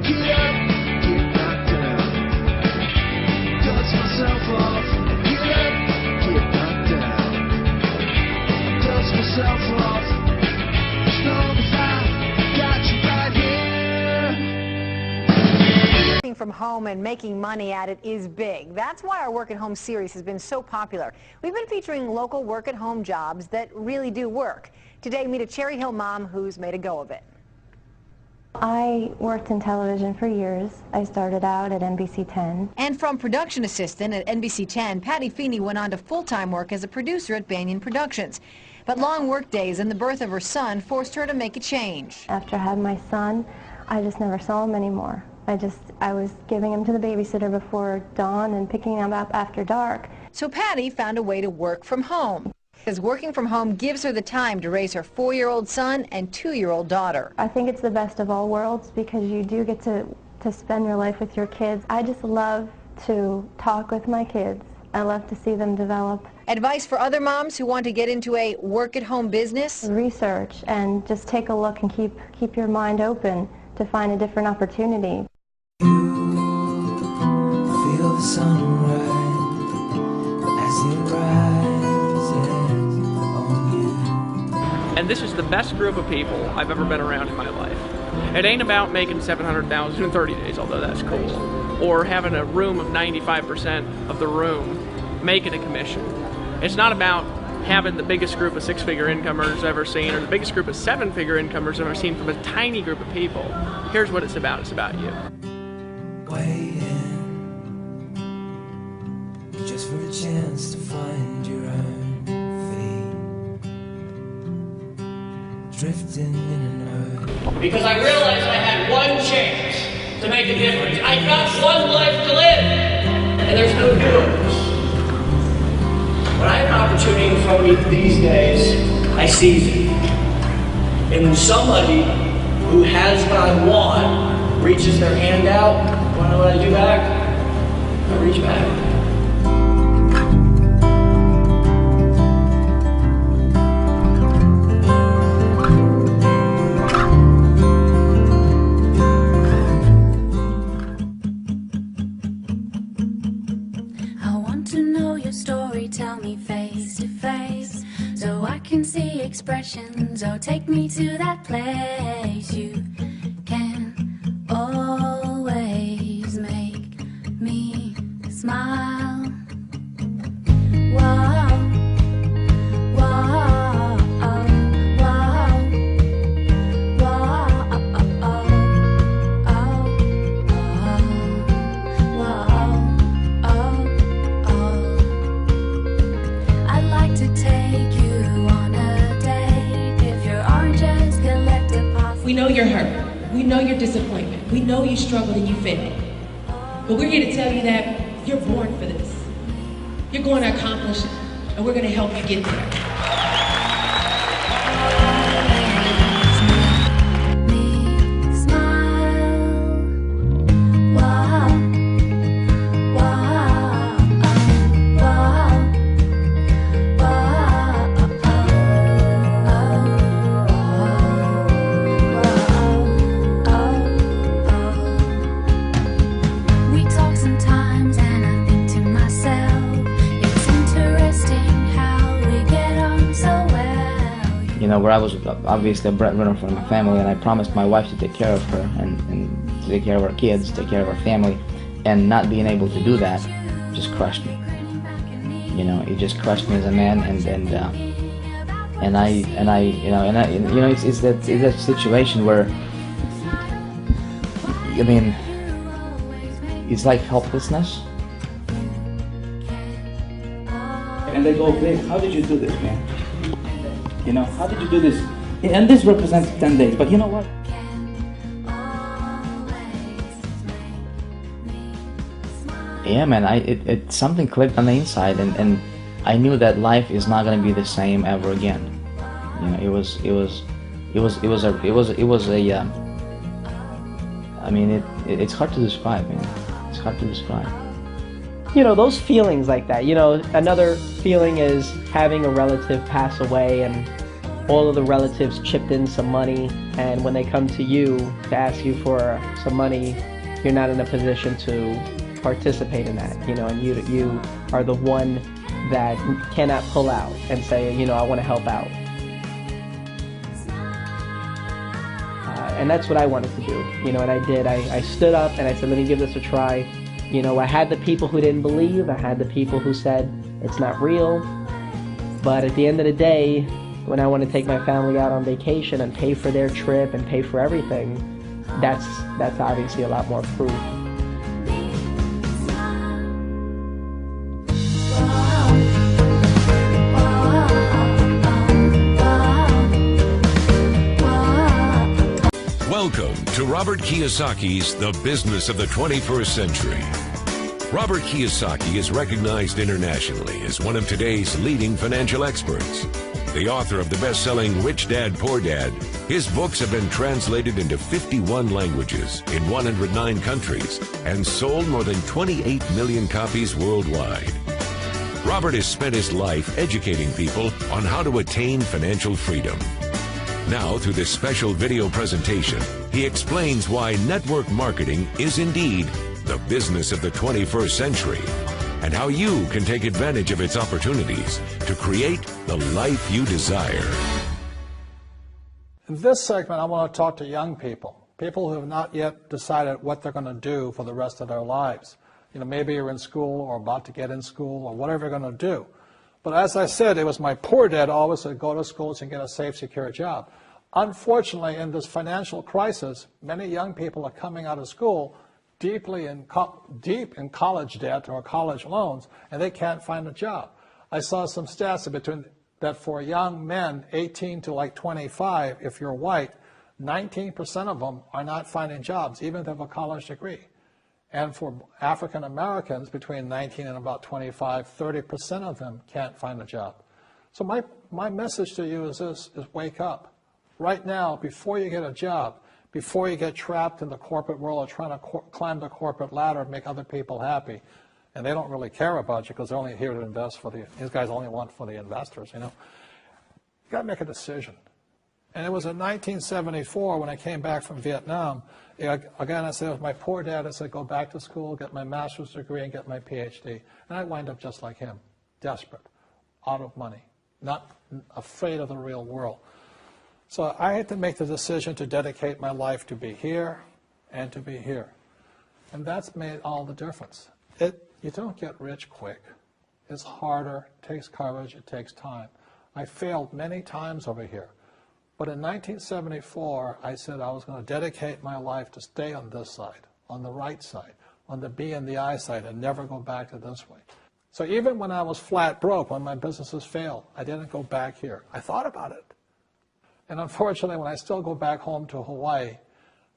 Get up, get knocked down. Dust myself off. Get up, get knocked down. Dust myself off. As long as I got you right here. Working from home and making money at it is big. That's why our Work at Home series has been so popular. We've been featuring local work-at-home jobs that really do work. Today, meet a Cherry Hill mom who's made a go of it. I worked in television for years. I started out at NBC 10. And from production assistant at NBC 10, Patty Feeney went on to full-time work as a producer at Banyan Productions. But long work days and the birth of her son forced her to make a change. After I had my son, I just never saw him anymore. I was giving him to the babysitter before dawn and picking him up after dark. So Patty found a way to work from home, because working from home gives her the time to raise her 4-year-old son and 2-year-old daughter. I think it's the best of all worlds because you do get to spend your life with your kids. I just love to talk with my kids. I love to see them develop. Advice for other moms who want to get into a work-at-home business? Research and just take a look and keep your mind open to find a different opportunity. Feel the sunrise as it rises on you. And this is the best group of people I've ever been around in my life. It ain't about making $700,000 in 30 days, although that's cool, or having a room of 95% of the room making a commission. It's not about having the biggest group of 6-figure incomers I've ever seen, or the biggest group of 7-figure incomers I've ever seen from a tiny group of people. Here's what it's about you. Waiting just for a chance to find your own feet, drifting in and out. Because I realized I had one chance to make a difference. I got one life to live, and there's no doers. When I have an opportunity in front of me these days, I seize it. And when somebody who has what I want reaches their hand out, you know what I do back? I reach back. I want to know your story, tell me face to face, so I can see expressions. Oh, take me to that place. You can always make me smile. Whoa, whoa, whoa, I'd like to take you on a date. If your oranges collect deposits. We know you're hurt. We know your disappointment. We know you struggled and you failed. But we're here to tell you that you're born for this. You're going to accomplish it, and we're going to help you get there. You know, where I was obviously a breadwinner for my family, and I promised my wife to take care of her and to take care of our kids, take care of our family, and not being able to do that just crushed me. You know, it just crushed me as a man, it's that situation where, I mean, it's like helplessness. And they go, Vic, how did you do this, man? You know, how did you do this? And this represents 10 days, but you know what? Yeah, man, something clicked on the inside, and I knew that life is not gonna be the same ever again. You know, it was I mean, it's hard to describe, man. It's hard to describe. You know, those feelings like that, you know, another feeling is having a relative pass away, all of the relatives chipped in some money, and when they come to you to ask you for some money, you're not in a position to participate in that, and you are the one that cannot pull out and say, I want to help out. And that's what I wanted to do, and I did. I stood up and I said, let me give this a try. I had the people who didn't believe, I had the people who said it's not real, but at the end of the day, when I want to take my family out on vacation and pay for their trip and pay for everything, that's obviously a lot more proof. Welcome to Robert Kiyosaki's The Business of the 21st Century. Robert Kiyosaki is recognized internationally as one of today's leading financial experts. The author of the best-selling Rich Dad, Poor Dad, his books have been translated into 51 languages in 109 countries and sold more than 28 million copies worldwide. Robert has spent his life educating people on how to attain financial freedom. Now, through this special video presentation, he explains why network marketing is indeed the business of the 21st century, and how you can take advantage of its opportunities to create the life you desire. In this segment, I want to talk to young people who have not yet decided what they're going to do for the rest of their lives. Maybe you're in school or about to get in school or whatever you're going to do. But as I said, it was my poor dad always to go to schools and get a safe, secure job. Unfortunately, in this financial crisis, many young people are coming out of school deep in college debt or college loans, and they can't find a job. I saw some stats that for young men 18 to like 25, if you're white, 19% of them are not finding jobs, even if they have a college degree. And for African Americans between 19 and about 25, 30% of them can't find a job. So my message to you is this, is wake up. Right now, before you get a job, before you get trapped in the corporate world of trying to climb the corporate ladder and make other people happy, and they don't really care about you because they're only here to invest these guys only want for the investors, you got to make a decision. And it was in 1974 when I came back from Vietnam. Again, I said, it was my poor dad. I said, go back to school, get my master's degree, and get my PhD. And I wind up just like him, desperate, out of money, not afraid of the real world. So I had to make the decision to dedicate my life to be here and to be here. And that's made all the difference. You don't get rich quick. It's harder, it takes courage, it takes time. I failed many times over here. But in 1974, I said I was going to dedicate my life to stay on this side, on the right side, on the B and the I side, and never go back to this way. So even when I was flat broke, when my businesses failed, I didn't go back here. I thought about it. And unfortunately, when I still go back home to Hawaii,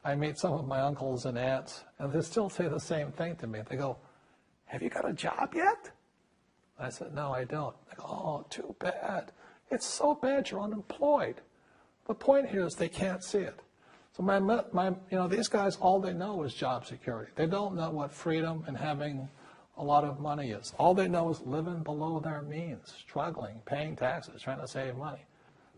I meet some of my uncles and aunts, and they still say the same thing to me. They go, have you got a job yet? I said, no, I don't. They go, oh, too bad. It's so bad you're unemployed. The point here is they can't see it. So these guys, all they know is job security. They don't know what freedom and having a lot of money is. All they know is living below their means, struggling, paying taxes, trying to save money.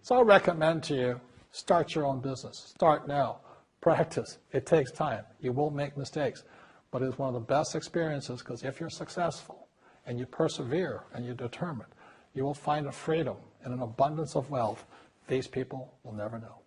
So I recommend to you, start your own business. Start now. Practice. It takes time. You will make mistakes. But it's one of the best experiences because if you're successful and you persevere and you're determined, you will find a freedom and an abundance of wealth these people will never know.